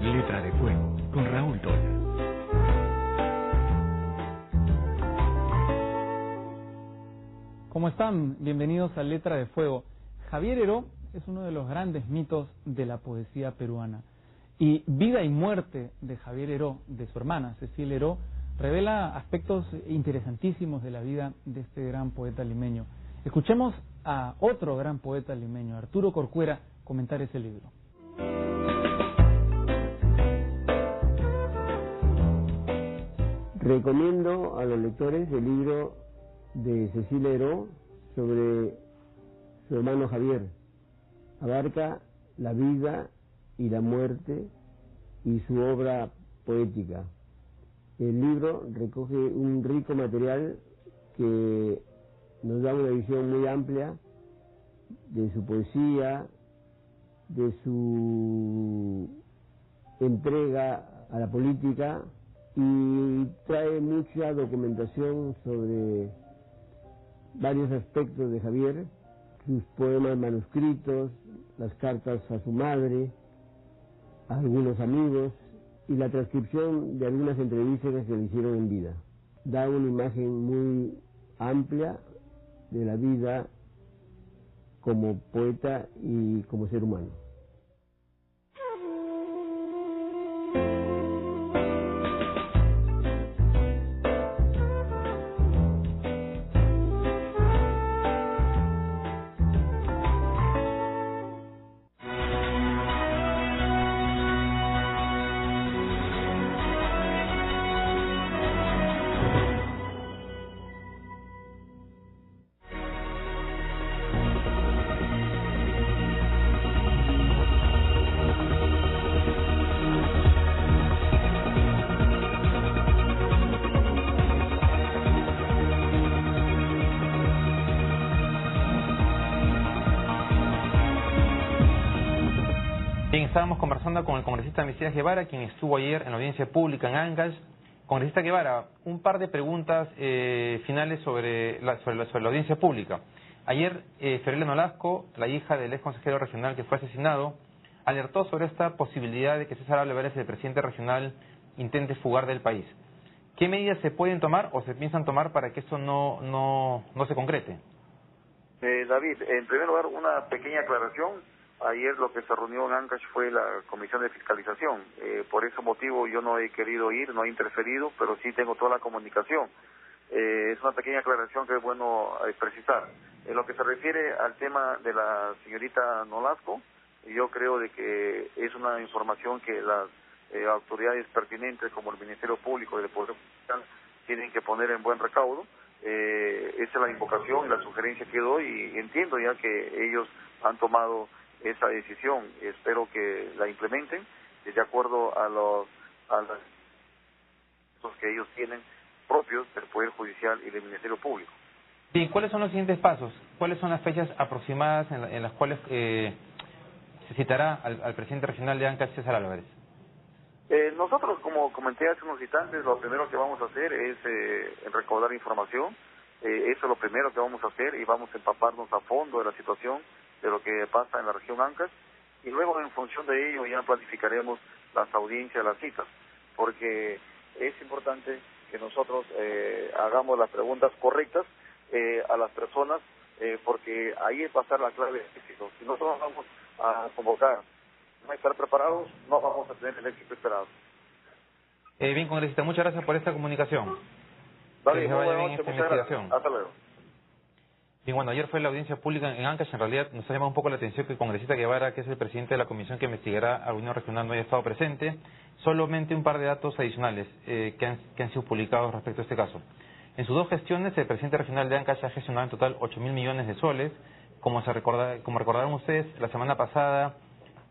Speaker 3: Letra de Fuego, con Raúl Tola.
Speaker 18: ¿Cómo están? Bienvenidos a Letra de Fuego. Javier Heró es uno de los grandes mitos de la poesía peruana. Y Vida y muerte de Javier Heró, de su hermana Cecilia Heró, revela aspectos interesantísimos de la vida de este gran poeta limeño. Escuchemos a otro gran poeta limeño, Arturo Corcuera, comentar ese libro.
Speaker 19: Recomiendo a los lectores el libro de Cecilia Heró sobre su hermano Javier. Abarca la vida y la muerte y su obra poética. El libro recoge un rico material que nos da una visión muy amplia de su poesía, de su entrega a la política, y trae mucha documentación sobre varios aspectos de Javier, sus poemas manuscritos, las cartas a su madre, a algunos amigos y la transcripción de algunas entrevistas que se le hicieron en vida. Da una imagen muy amplia de la vida como poeta y como ser humano.
Speaker 1: Bien, estábamos conversando con el congresista Mesías Guevara, quien estuvo ayer en la audiencia pública en Ancash. Congresista Guevara, un par de preguntas finales sobre la audiencia pública. Ayer, Fiorella Nolasco, la hija del ex consejero regional que fue asesinado, alertó sobre esta posibilidad de que César Álvarez, el presidente regional, intente fugar del país. ¿Qué medidas se pueden tomar o se piensan tomar para que esto no se concrete?
Speaker 21: David, en primer lugar, una pequeña aclaración. Ayer lo que se reunió en Ancash fue la comisión de fiscalización. Por ese motivo yo no he querido ir, no he interferido, pero sí tengo toda la comunicación. Es una pequeña aclaración que es bueno precisar. En lo que se refiere al tema de la señorita Nolasco, yo creo de que es una información que las autoridades pertinentes como el Ministerio Público y el Poder Judicial tienen que poner en buen recaudo. Esa es la invocación y la sugerencia que doy, y entiendo ya que ellos han tomado esa decisión. Espero que la implementen de acuerdo a los que ellos tienen propios del Poder Judicial y del Ministerio Público.
Speaker 1: Sí, ¿cuáles son los siguientes pasos? ¿Cuáles son las fechas aproximadas en las cuales se citará al presidente regional de Ancash, César Álvarez?
Speaker 21: Nosotros, como comenté hace unos instantes, lo primero que vamos a hacer es recaudar información. Eso es lo primero que vamos a hacer, y vamos a empaparnos a fondo de la situación, de lo que pasa en la región Ancash, y luego en función de ello ya planificaremos las audiencias, las citas, porque es importante que nosotros hagamos las preguntas correctas a las personas, porque ahí va a estar la clave del éxito. Si nosotros vamos a convocar, no estar preparados, no vamos a tener el éxito esperado.
Speaker 1: Bien, congresista, muchas gracias por esta comunicación.
Speaker 21: Vale,
Speaker 1: que se vaya bien esta investigación.
Speaker 21: Hasta luego.
Speaker 1: Bien, bueno, ayer fue la audiencia pública en Ancash. En realidad nos ha llamado un poco la atención que el congresista Guevara, que es el presidente de la comisión que investigará a la Unión Regional, no haya estado presente. Solamente un par de datos adicionales que han sido publicados respecto a este caso. En sus 2 gestiones, el presidente regional de Ancash ha gestionado en total 8.000 millones de soles. Como recordarán ustedes, la semana pasada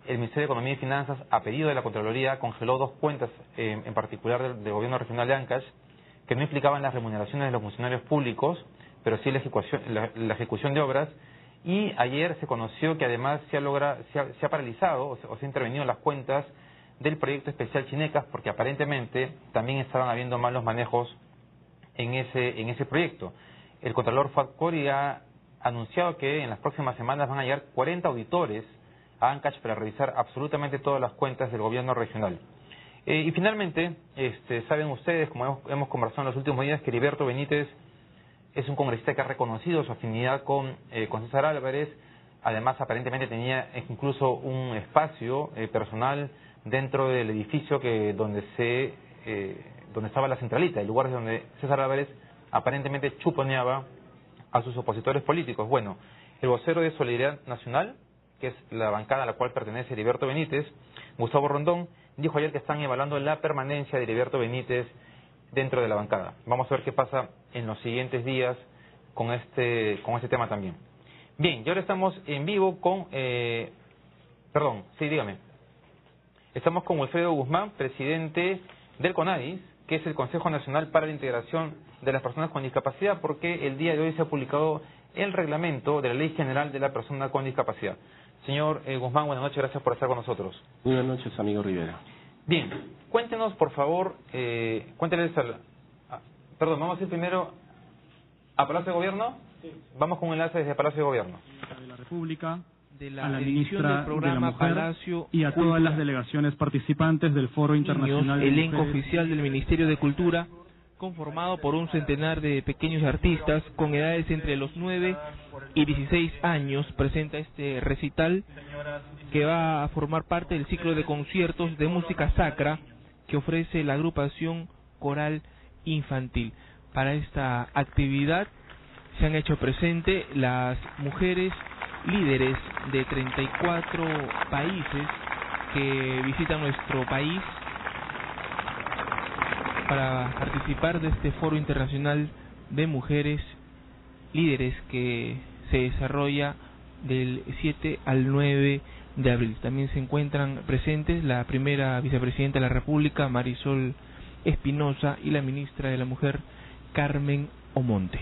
Speaker 1: el Ministerio de Economía y Finanzas, a pedido de la Contraloría, congeló 2 cuentas, en particular del gobierno regional de Ancash, que no implicaban las remuneraciones de los funcionarios públicos, pero sí la ejecución de obras. Y ayer se conoció que además se ha paralizado o se ha intervenido en las cuentas del proyecto especial Chinecas, porque aparentemente también estaban habiendo malos manejos en ese proyecto. El Contralor Facori ha anunciado que en las próximas semanas van a llegar 40 auditores a Ancash para revisar absolutamente todas las cuentas del gobierno regional. Y finalmente, saben ustedes, como hemos conversado en los últimos días, que Heriberto Benítez es un congresista que ha reconocido su afinidad con César Álvarez. Además, aparentemente tenía incluso un espacio personal dentro del edificio donde estaba la centralita, el lugar donde César Álvarez aparentemente chuponeaba a sus opositores políticos. Bueno, el vocero de Solidaridad Nacional, que es la bancada a la cual pertenece Heriberto Benítez, Gustavo Rondón, dijo ayer que están evaluando la permanencia de Heriberto Benítez dentro de la bancada. Vamos a ver qué pasa en los siguientes días con este tema también. Bien, y ahora estamos en vivo con... dígame. Estamos con Wilfredo Guzmán, presidente del CONADIS, que es el Consejo Nacional para la Integración de las Personas con Discapacidad, porque el día de hoy se ha publicado el reglamento de la Ley General de la Persona con Discapacidad. Señor Guzmán, buenas noches, gracias por estar con nosotros.
Speaker 2: Muy buenas noches, amigo Rivera.
Speaker 1: Bien, cuéntenos, por favor, vamos a ir primero a Palacio de Gobierno. Sí. Vamos con un enlace desde Palacio de Gobierno.
Speaker 22: De la República,
Speaker 23: a la ministra del programa
Speaker 22: de la Mujer
Speaker 23: Palacio
Speaker 22: y a todas las delegaciones participantes del Foro Internacional de
Speaker 23: elenco
Speaker 22: Mujeres.
Speaker 23: Oficial del Ministerio de Cultura, conformado por un centenar de pequeños artistas con edades entre los 9 y 16 años, presenta este recital que va a formar parte del ciclo de conciertos de música sacra que ofrece la agrupación coral infantil. Para esta actividad se han hecho presente las mujeres líderes de 34 países que visitan nuestro país para participar de este Foro Internacional de Mujeres Líderes que se desarrolla del 7 al 9 de abril. También se encuentran presentes la primera vicepresidenta de la República, Marisol Espinosa, y la ministra de la Mujer, Carmen Omonte.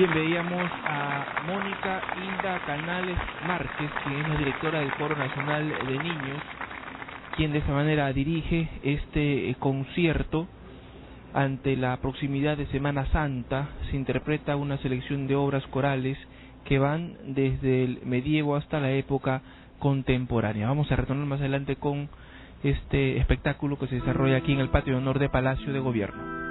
Speaker 23: Bien, veíamos a Mónica Hilda Canales Márquez, quien es la directora del Foro Nacional de Niños, quien de esta manera dirige este concierto. Ante la proximidad de Semana Santa se interpreta una selección de obras corales que van desde el medievo hasta la época contemporánea. Vamos a retornar más adelante con este espectáculo que se desarrolla aquí en el patio de honor de Palacio de Gobierno.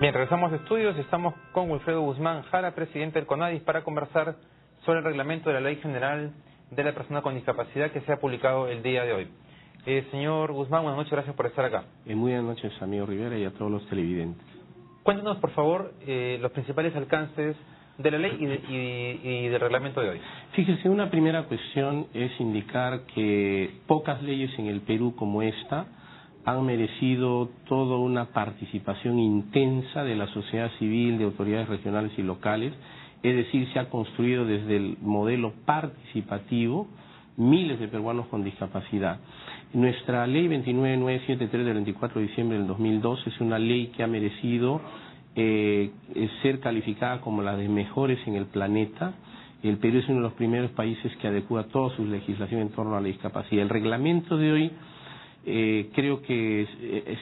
Speaker 1: Bien, regresamos a estudios y estamos con Wilfredo Guzmán Jara, presidente del CONADIS, para conversar sobre el reglamento de la Ley General de la Persona con Discapacidad que se ha publicado el día de hoy. Señor Guzmán, buenas noches, gracias por estar acá.
Speaker 2: Muy buenas noches, amigo Rivera, y a todos los televidentes.
Speaker 1: Cuéntenos, por favor, los principales alcances de la ley y del reglamento de hoy.
Speaker 2: Fíjese, una primera cuestión es indicar que pocas leyes en el Perú como esta han merecido toda una participación intensa de la sociedad civil, de autoridades regionales y locales, es decir, se ha construido desde el modelo participativo miles de peruanos con discapacidad. Nuestra ley 29973 del 24 de diciembre del 2002 es una ley que ha merecido ser calificada como la de mejores en el planeta. El Perú es uno de los primeros países que adecua toda su legislación en torno a la discapacidad. El reglamento de hoy creo que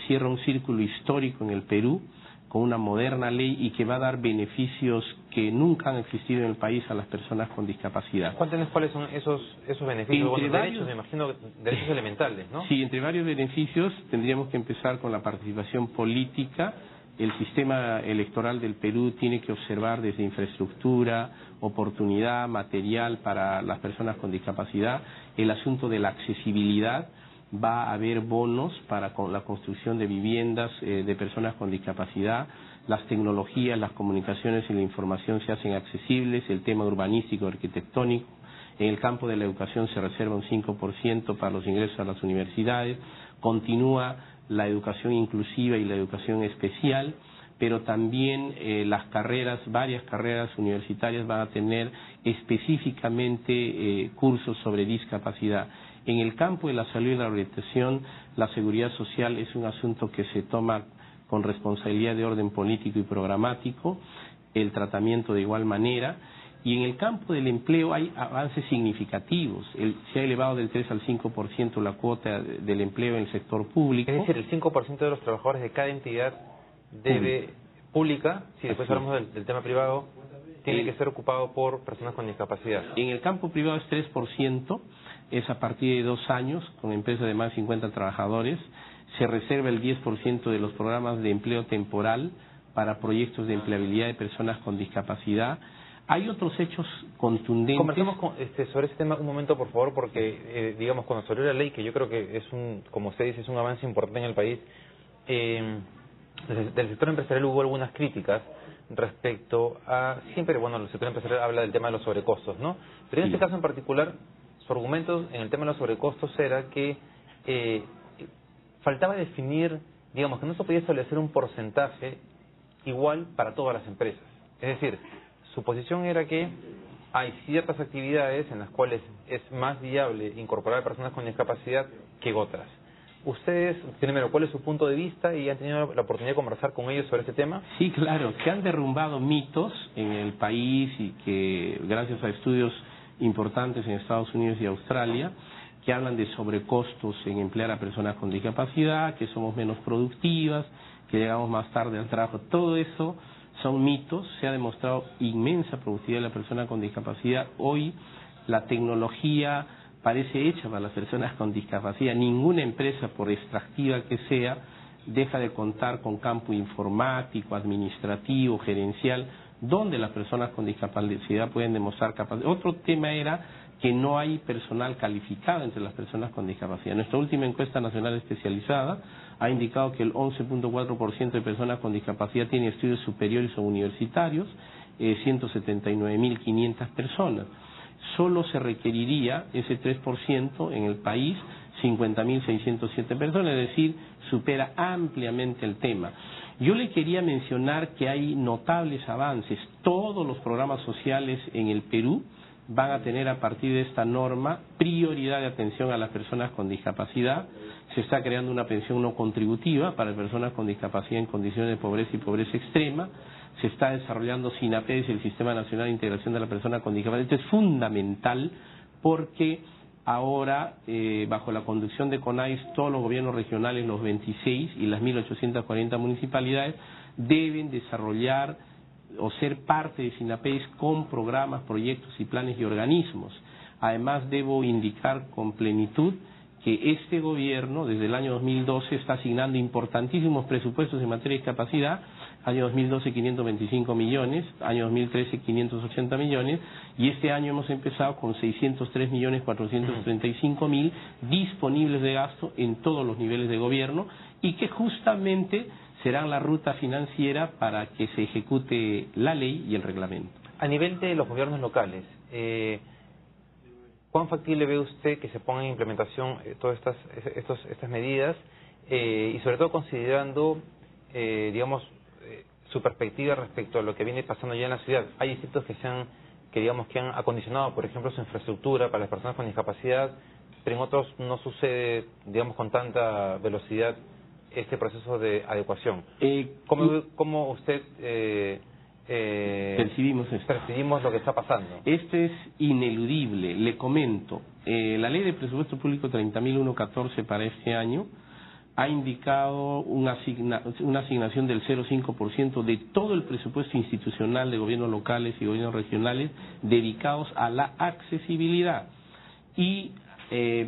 Speaker 2: cierra un círculo histórico en el Perú con una moderna ley y que va a dar beneficios que nunca han existido en el país a las personas con discapacidad.
Speaker 1: Cuéntenos cuáles son esos beneficios, derechos, me imagino, derechos elementales, ¿no?
Speaker 2: Sí, entre varios beneficios tendríamos que empezar con la participación política. El sistema electoral del Perú tiene que observar desde infraestructura, oportunidad, material para las personas con discapacidad, el asunto de la accesibilidad. Va a haber bonos para la construcción de viviendas de personas con discapacidad, las tecnologías, las comunicaciones y la información se hacen accesibles, el tema urbanístico, arquitectónico. En el campo de la educación se reserva un 5% para los ingresos a las universidades, continúa la educación inclusiva y la educación especial, pero también las carreras, varias carreras universitarias van a tener específicamente cursos sobre discapacidad. En el campo de la salud y la orientación, la seguridad social es un asunto que se toma con responsabilidad de orden político y programático, el tratamiento de igual manera, y en el campo del empleo hay avances significativos. Se ha elevado del 3 al 5% la cuota del empleo en el sector público.
Speaker 1: Es decir, el 5% de los trabajadores de cada entidad pública, si después hablamos del tema privado, tiene que ser ocupado por personas con discapacidad.
Speaker 2: En el campo privado es 3%, es a partir de 2 años, con empresas de más de 50 trabajadores. Se reserva el 10% de los programas de empleo temporal para proyectos de empleabilidad de personas con discapacidad. Hay otros hechos contundentes.
Speaker 1: Conversemos sobre ese tema un momento, por favor, porque, digamos, cuando salió la ley, que yo creo que es como usted dice, es un avance importante en el país, del sector empresarial hubo algunas críticas respecto a, siempre, bueno, el sector empresarial habla del tema de los sobrecostos, ¿no? Pero en este caso en particular, su argumento en el tema de los sobrecostos era que faltaba definir, digamos, que no se podía establecer un porcentaje igual para todas las empresas. Es decir, su posición era que hay ciertas actividades en las cuales es más viable incorporar a personas con discapacidad que otras. Ustedes, primero, ¿cuál es su punto de vista y han tenido la oportunidad de conversar con ellos sobre este tema?
Speaker 2: Sí, claro, se han derrumbado mitos en el país y que gracias a estudios importantes en Estados Unidos y Australia que hablan de sobrecostos en emplear a personas con discapacidad, que somos menos productivas, que llegamos más tarde al trabajo. Todo eso son mitos, se ha demostrado inmensa productividad de la persona con discapacidad. Hoy la tecnología parece hecha para las personas con discapacidad. Ninguna empresa, por extractiva que sea, deja de contar con campo informático, administrativo, gerencial, donde las personas con discapacidad pueden demostrar capacidad. Otro tema era que no hay personal calificado entre las personas con discapacidad. Nuestra última encuesta nacional especializada ha indicado que el 11.4% de personas con discapacidad tienen estudios superiores o universitarios, 179.500 personas. Solo se requeriría ese 3% en el país, 50.607 personas, es decir, supera ampliamente el tema. Yo le quería mencionar que hay notables avances. Todos los programas sociales en el Perú van a tener a partir de esta norma prioridad de atención a las personas con discapacidad. Se está creando una pensión no contributiva para personas con discapacidad en condiciones de pobreza y pobreza extrema. Se está desarrollando SINAPEDIS, el Sistema Nacional de Integración de la Persona con Discapacidad. Esto es fundamental porque ahora, bajo la conducción de CONADIS, todos los gobiernos regionales, los 26 y las 1.840 municipalidades, deben desarrollar o ser parte de SINAPEDIS con programas, proyectos y planes y organismos. Además, debo indicar con plenitud que este gobierno, desde el año 2012, está asignando importantísimos presupuestos en materia de discapacidad. Año 2012, 525 millones, año 2013, 580 millones, y este año hemos empezado con 603.435.000 disponibles de gasto en todos los niveles de gobierno, y que justamente serán la ruta financiera para que se ejecute la ley y el reglamento.
Speaker 1: A nivel de los gobiernos locales, ¿cuán factible ve usted que se pongan en implementación todas estas medidas y sobre todo considerando, digamos, su perspectiva respecto a lo que viene pasando ya en la ciudad? Hay distritos que han acondicionado, por ejemplo, su infraestructura para las personas con discapacidad, pero en otros no sucede, digamos, con tanta velocidad este proceso de adecuación. ¿Cómo usted percibimos lo que está pasando?
Speaker 2: Esto es ineludible. Le comento, la Ley de Presupuesto Público 30.114 para este año ha indicado una asignación del 0,5% de todo el presupuesto institucional de gobiernos locales y gobiernos regionales dedicados a la accesibilidad, y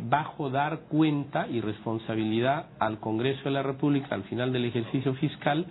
Speaker 2: bajo dar cuenta y responsabilidad al Congreso de la República al final del ejercicio fiscal,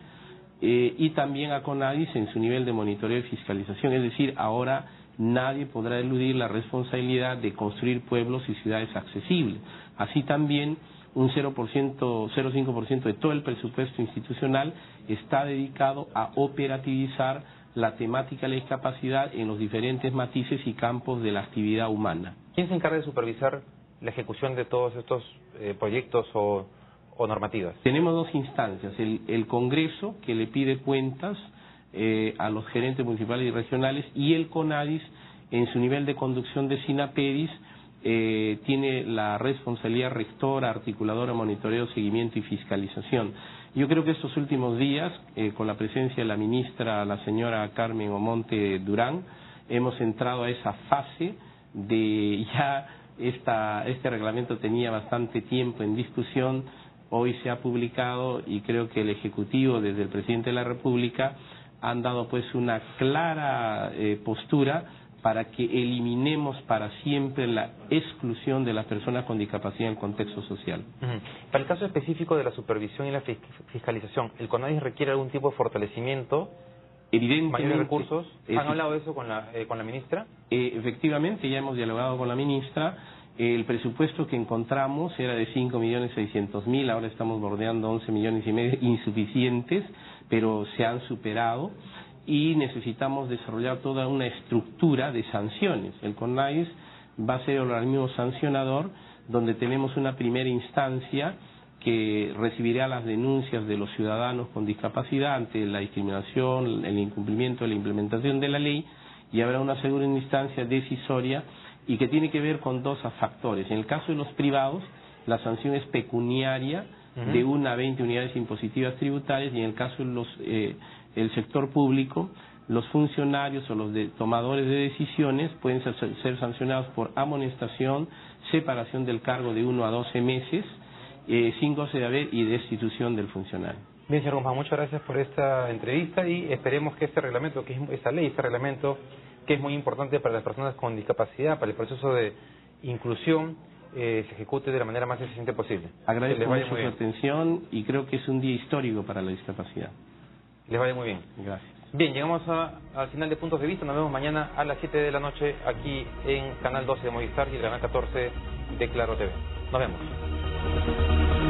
Speaker 2: y también a CONADIS en su nivel de monitoreo y fiscalización. Es decir, ahora nadie podrá eludir la responsabilidad de construir pueblos y ciudades accesibles. Así también un 0,5% de todo el presupuesto institucional está dedicado a operativizar la temática de la discapacidad en los diferentes matices y campos de la actividad humana.
Speaker 1: ¿Quién se encarga de supervisar la ejecución de todos estos proyectos o normativas?
Speaker 2: Tenemos dos instancias: el Congreso, que le pide cuentas a los gerentes municipales y regionales, y el CONADIS, en su nivel de conducción de SINAPEDIS, tiene la responsabilidad rectora, articuladora, monitoreo, seguimiento y fiscalización. Yo creo que estos últimos días, con la presencia de la ministra, la señora Carmen Omonte Durán, hemos entrado a esa fase de ya este reglamento tenía bastante tiempo en discusión. Hoy se ha publicado y creo que el Ejecutivo, desde el Presidente de la República, han dado pues una clara postura para que eliminemos para siempre la exclusión de las personas con discapacidad en el contexto social.
Speaker 1: Para el caso específico de la supervisión y la fiscalización, ¿el CONADIS requiere algún tipo de fortalecimiento?
Speaker 2: Evidentemente.
Speaker 1: ¿Mayores recursos? ¿Han hablado de eso con la ministra?
Speaker 2: Efectivamente, ya hemos dialogado con la ministra. El presupuesto que encontramos era de 5.600.000, ahora estamos bordeando 11,5 millones, insuficientes, pero se han superado, y necesitamos desarrollar toda una estructura de sanciones. El CONADIS va a ser el organismo sancionador, donde tenemos una primera instancia que recibirá las denuncias de los ciudadanos con discapacidad ante la discriminación, el incumplimiento de la implementación de la ley, y habrá una segunda instancia decisoria y que tiene que ver con dos factores. En el caso de los privados, la sanción es pecuniaria, de 1 a 20 unidades impositivas tributarias, y en el caso de el sector público, los funcionarios o los tomadores de decisiones pueden ser sancionados por amonestación, separación del cargo de 1 a 12 meses, sin goce de haber y destitución del funcionario.
Speaker 1: Bien, señor Guzmán, muchas gracias por esta entrevista, y esperemos que este reglamento, este reglamento, que es muy importante para las personas con discapacidad, para el proceso de inclusión, se ejecute de la manera más eficiente posible.
Speaker 2: Agradezco mucho su atención y creo que es un día histórico para la discapacidad.
Speaker 1: Les vaya muy bien.
Speaker 2: Gracias.
Speaker 1: Bien, llegamos al final de Puntos de Vista. Nos vemos mañana a las 7 de la noche aquí en Canal 12 de Movistar y el Canal 14 de Claro TV. Nos vemos.